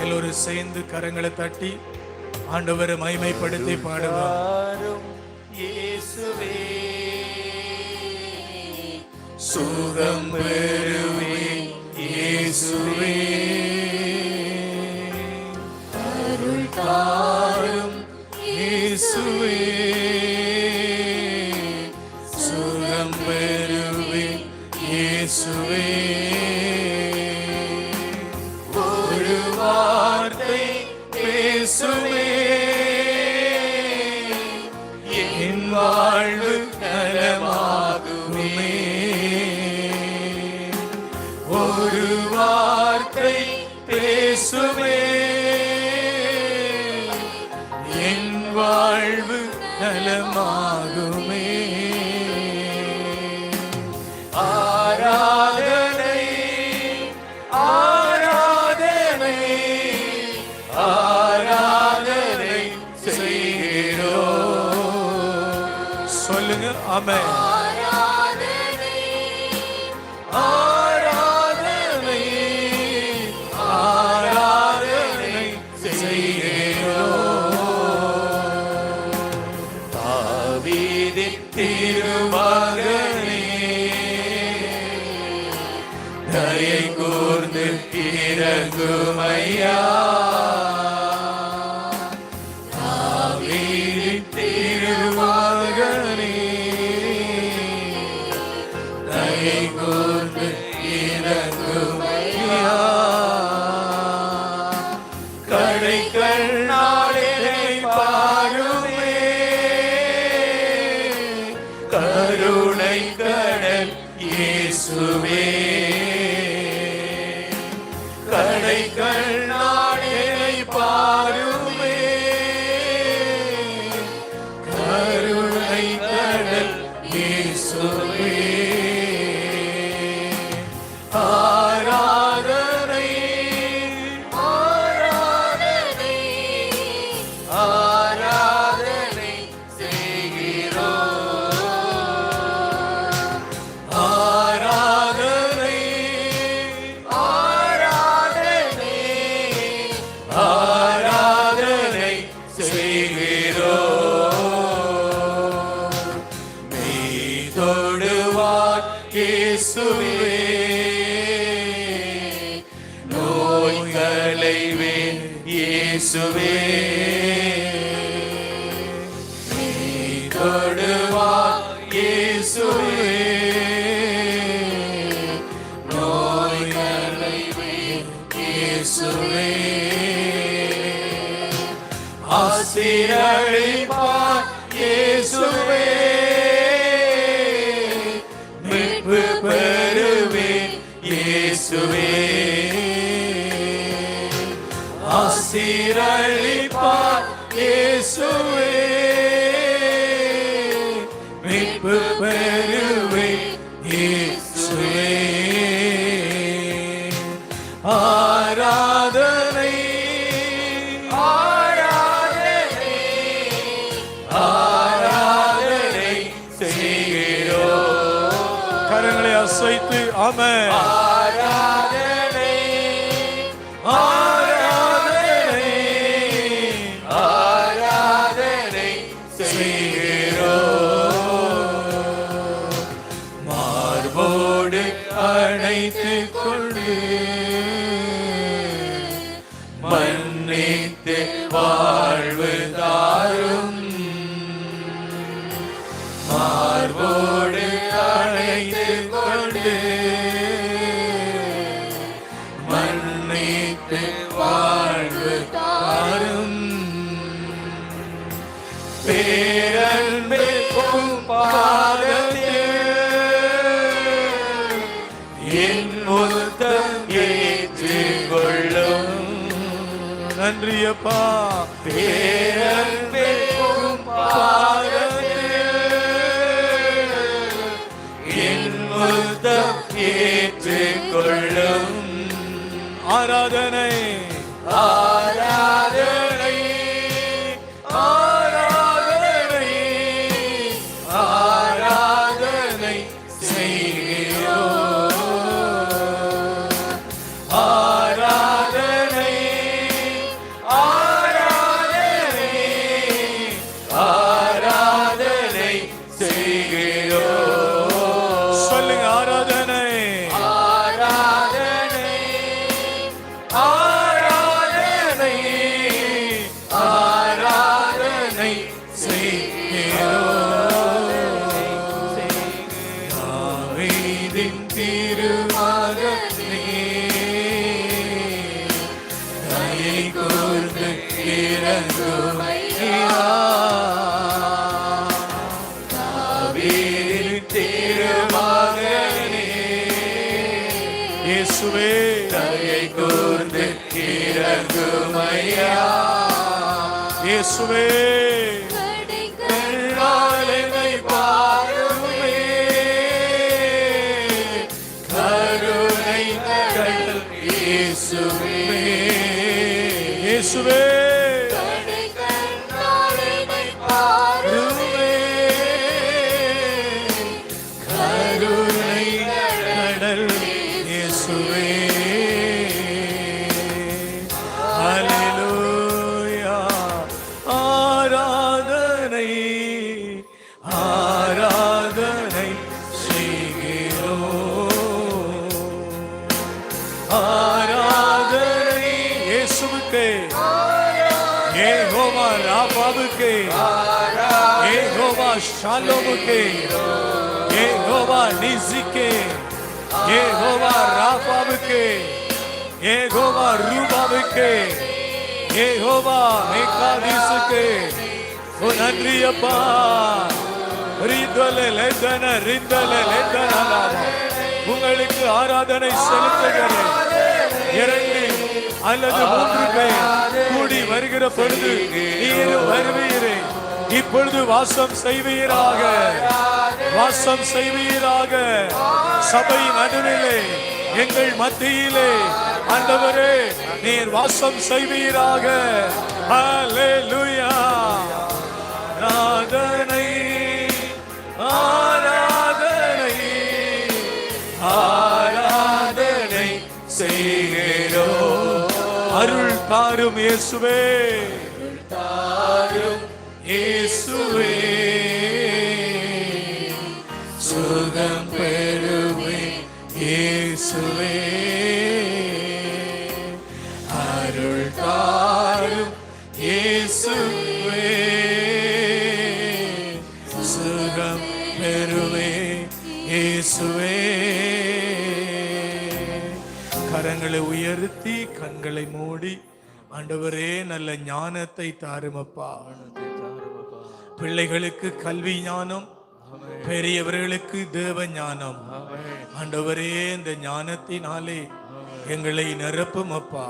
எல்லோரும் சேர்ந்து கரங்களை தட்டி ஆண்டவரை மகிமைப்படுத்தி பாடுவோம். இயேசுவே சுகம் பெறுவேன், இயேசுவே அருள் தாரும், இயேசுவே சுகம் பெறுவேன், இயேசுவே ஒரு வார்த்தை பேசுவே என் வாழ்வு நலமாகுமே. ஒரு வார்த்தை பேசுவே என் வாழ்வு நலமாகுமே. ஆராதனை ஆராதனை ஆராதனை செய்கிறோம். சொல்லுங்க ஆமென். ஆராதனை ஆராதனை செய்கிறோம். தாவீதின் திருமகனே தயை கூர்ந்து இறங்குமையா. தாவீதின் திருமகனே தயை கூர்ந்து இறங்குமையா. கடைக்கண் நாளே பாருமே, கருணை கடல் இயேசுவே. கடைக்கண் நாளே பாருமே, கருணை கடல் இயேசுவே. ஆராதனை ஆராதனை ஆராதனை செய்கிறோம். ஆராதனை ஆராதனை ஆராதனை செய்கிறோம். மெய் தொடுவார் இயேசுவே, நோய்களைவேன் இயேசுவே. மெய் தொடுவார் இயேசுவே, நோய்களைவேன் இயேசுவே. ஆசீர்வதிப்பார் இயேசுவே, மீட்பு பெறுவேன் இயேசுவே. ஆசீர்வதிப்பார் இயேசுவே, மீட்பு பெறுவேன் இயேசுவே. ஆராதனை ஆராதனை ஆராதனை செய்கிறோம். கரங்களை அசைத்து ஆமென். ஆராதனை ஆராதனை ஆராதனை செய்கிறோம். மார்போடு அணைத்துக் கொண்டு மன்னித்து வாழ்வு தாரும். மார்போடு அணைத்துக் கொண்டு மன்னித்து வாழ்வு தாரும். பேரன்பும் பாதத்தில் என் முத்தம் ஏற்றுக்கொள்ளும். நன்றி அப்பா. பேரன்பும் பாதத்தில் என் முத்தம் ஏற்றுக்கொள்ளும். ஆராதனை ஆராதனை ஆராதனை ஆராதனை செய்கிறோம். ஆராதனை தயை கூர்ந்து இறங்கும் ஐயா. தாவீதின் திருமகனே இயேசுவே தயை கூர்ந்து இறங்கும் ஐயா. இயேசுவே கண்ணால் என்னை பாருமே, கருணை கடல் இயேசுவே. இயேசுவே பாருமே, கருணை கடல் இயேசுவே. ஹல்லேலூயா. ஆராதனை ஆராதனை செய்கிறோம். ஆராதனை இயேசுவுக்கே, யெகோவா ராபாவுக்கே, யெகோவா ஷாலோமுக்கே, யெகோவா நிசிக்கே, யெகோவா ராபாவுக்கே, யெகோவா ரூபாவுக்கே, யெகோவா மேகாதீசுக்கே. ஓ நன்றி அப்பா. ரிதலே லேதன ரிதலே லேதனலாமா. உங்களுக்கு ஆராதனை செலுத்துகிறேன். 2 அல்லது 3 பேர் கூடி வருகிற பொழுது நீரும் வருவீரே. இப்பொழுது வாசம் செய்வீராக, வாசம் செய்வீராக. சபை நடுவிலே எங்கள் மத்தியிலே ஆண்டவரே நீர் வாசம் செய்வீராக. ஹல்லேலூயா. ஆராதனை ஆராதனை ஆராதனை செய்கிறோம். அருள் தாரும் இயேசுவே, தாரும் இயேசுவே. சுகம் பெறுவே இயேசுவே. அருள் தாரும் இயேசுவே. சுகம் பெறுவே இயேசுவே. கரங்களை உயர்த்தி கண்களை மூடி ஆண்டவரே நல்ல ஞானத்தை தாருமப்பா. பிள்ளைகளுக்கு கல்வி ஞானம், பெரியவர்களுக்கு தேவ ஞானம். ஆண்டவரே இந்த ஞானத்தினாலே எங்களை நிரப்பும் அப்பா.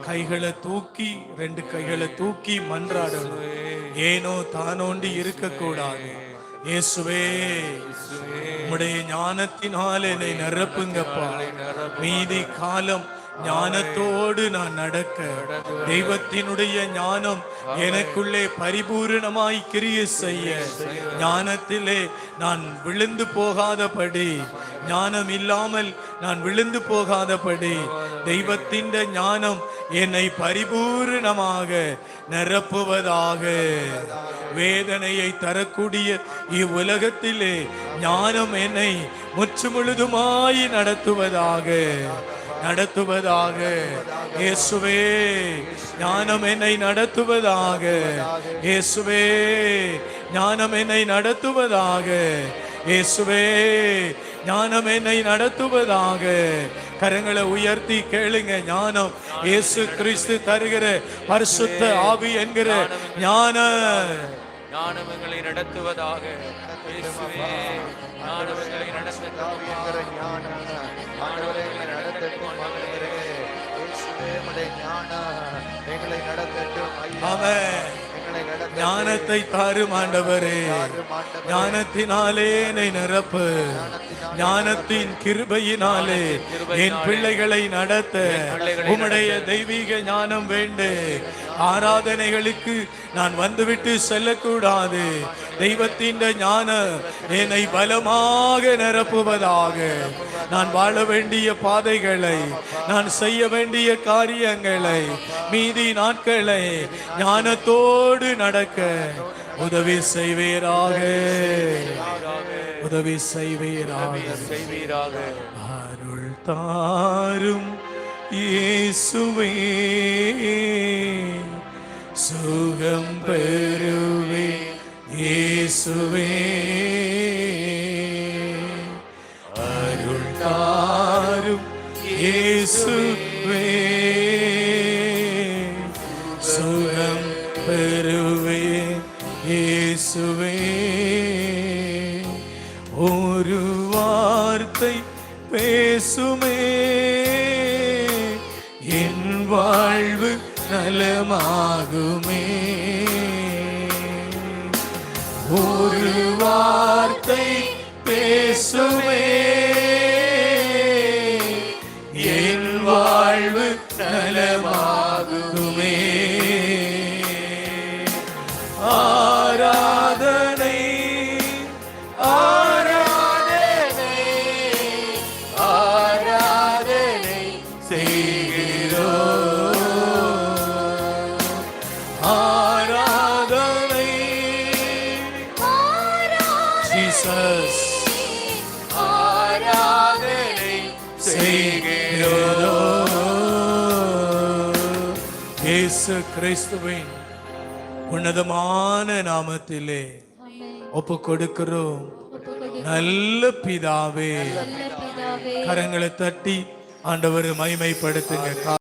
கைகளை தூக்கி 2 கைகளை தூக்கி மன்றாடணும். ஏனோ தானோண்டி இருக்க கூடாது. இயேசுவே உம்முடைய ஞானத்தினால் என்னை நிரப்புங்கப்பா. மீதி காலம் ஞானத்தோடு நான் நடக்க தெய்வத்தினுடைய ஞானம் எனக்குள்ளே பரிபூரணமாய் கிரியை செய்ய, ஞானத்திலே நான் விழுந்து போகாதபடி, ஞானம் இல்லாமல் நான் விழுந்து போகாதபடி தெய்வத்தின் ஞானம் என்னை பரிபூரணமாக நிரப்புவதாக. வேதனையை தரக்கூடிய இவ்வுலகத்திலே ஞானம் என்னை முற்றுமுழுதுமாய் நடத்துவதாக நடத்துவதாக. இயேசுவே ஞானம் என்னை நடத்துவதாக. இயேசுவே ஞானம் என்னை நடத்துவதாக. இயேசுவே ஞானம் என்னை நடத்துவதாக. கரங்களை உயர்த்தி கேளுங்க. ஞானம் இயேசு கிறிஸ்து தருகிற பரிசுத்த ஆவி என்கிற ஞானம் எங்களை நடத்துவதாக. இயேசுவே ஞானம் எங்களை நடத்துவதாக. ஞானத்தை தாரும் ஆண்டவரே. ஞானத்தினாலே என்னை நிரப்பு. ஞானத்தின் கிருபையினாலே என் பிள்ளைகளை நடத்த உம்முடைய தெய்வீக ஞானம் வேண்டு. ஆராதனைகளுக்கு நான் வந்துவிட்டு செல்லக்கூடாது. தெய்வத்தின் ஞானம் என்னை பலமாக நிரப்புவதாக. நான் வாழ வேண்டிய பாதைகளை, நான் செய்ய வேண்டிய காரியங்களை, மீதி நாட்களை ஞானத்தோடு நடக்க உதவி செய்வீராக. உதவி செய்வீராக. அருள் தாரும் இயேசுவே. சுகம் பெறுவே இயேசுவே. அருள் தாரும் இயேசுவே. வார்த்தை பேசுமே, என் வாழ்வு நலமாகுமே. ஒரு வார்த்தை பேசுமே, என் வாழ்வு நலமாகுமே. ஆராதனை ஆராதனை ஆராதனை செய்கிறோம். ஆராதனை ஜீசஸ், ஆராதனை செய்கிறோம். இயேசு கிறிஸ்துவின் உன்னதமான நாமத்திலே ஒப்பு கொடுக்கிறோம். நல்ல பிதாவே, கரங்களை தட்டி ஆண்டவரை மகிமைப்படுத்துங்க.